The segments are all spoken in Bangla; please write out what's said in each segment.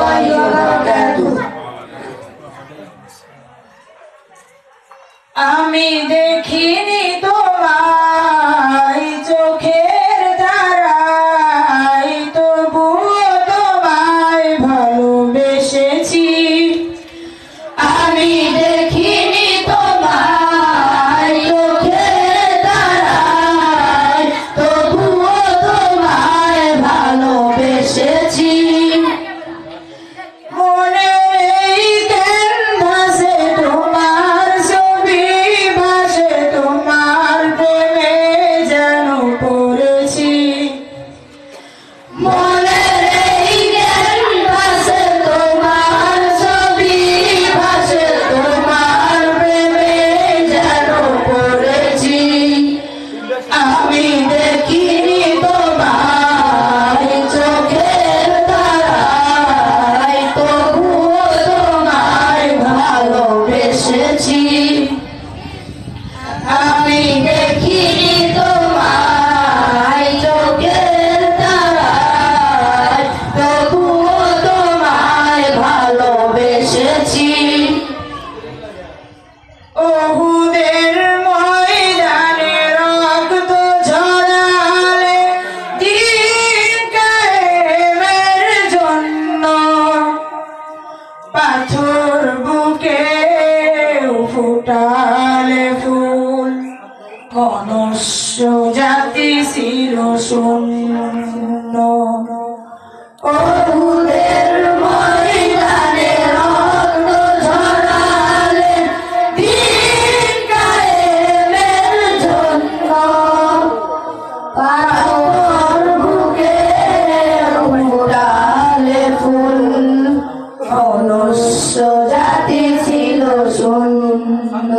warahmatullahi wabarakatuh. আমি দেখিনি তোমায় চোখের তারায়, তবুও তোমায় ভালোবেসেছি। আমি দেখিনি তোমায় চোখের তারায়, তবুও তোমায় ভালোবেসেছি। পাথর বুকে ফুটালে ফুল, মনুষ্য জাতি ছিল শূন্য। ওহুদের ময়দানে রক্ত ঝরালে দিন কায়েমের জন্য, পাথর বুকে ফুটালে ফুল, মনুষ্য জাতি ছিল শূন্য।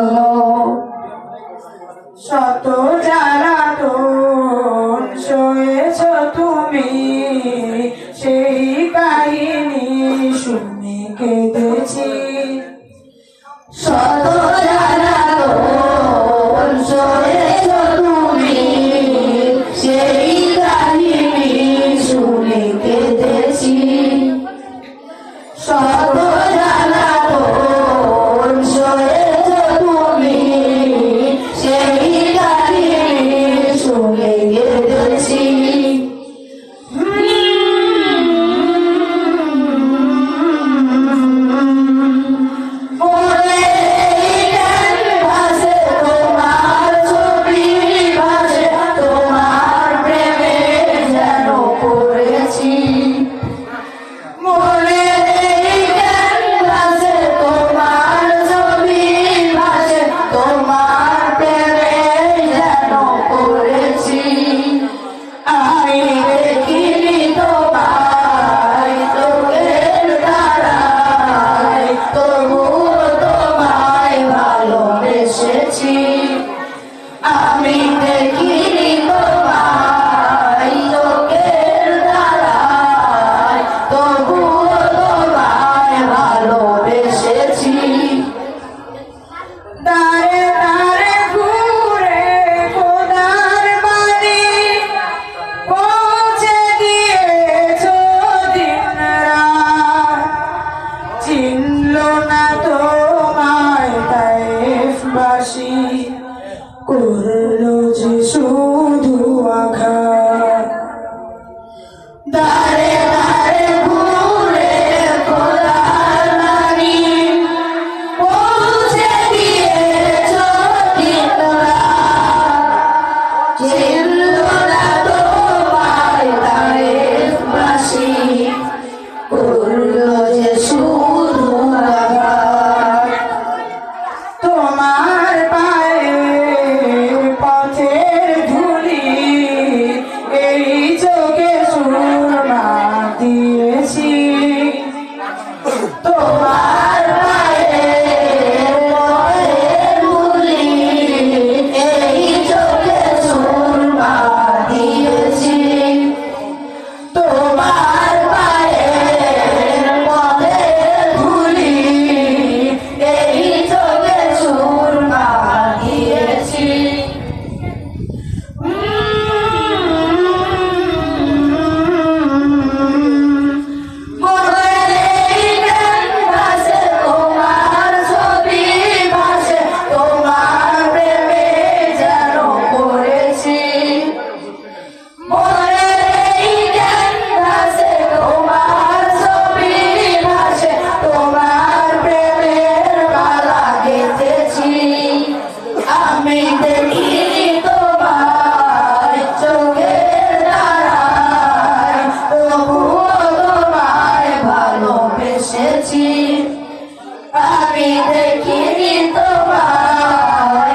শত জ্বালাতন সয়েছ তুমি, সেই কাহিনী শুনে কেঁদেছি। শত জ্বালাতন সয়েছ তুমি, সেই কাহিনী শুনে কেঁদেছি। শত জ্বালাতন সয়েছ তুমি, সেই কাহিনী শুনে কেঁদেছি। আমি দেখিনি তোমায় চোখের তারায়, তবুও তোমায় ভালোবেসেছি। দাঁড়ে দাঁড়ে ঘুরে খোদার বাড়ি, পৌঁছে দিয়েছ দিন রাত। চিনল না তোমায় তায়েফবাসী, করলো যে শুধু আঘাত। দাঁড়ে দাঁড়ে ঘুরে খোদার বাড়ি, পৌঁছে দিয়েছ দিন রাত। চিনল না তোমায় তায়েফবাসী, করলো যে শুধু আঘাত। তোমার পথের ধুলি এই চোখে সুরমা দিয়েছি। তোমার পথের ধুলি এই চোখে সুরমা দিয়েছি। তোমার পথের আমি দেখিনি তোমায় চোখের তারায়, তবুও তোমায় ভালোবেসেছি। আমি দেখিনি তোমায়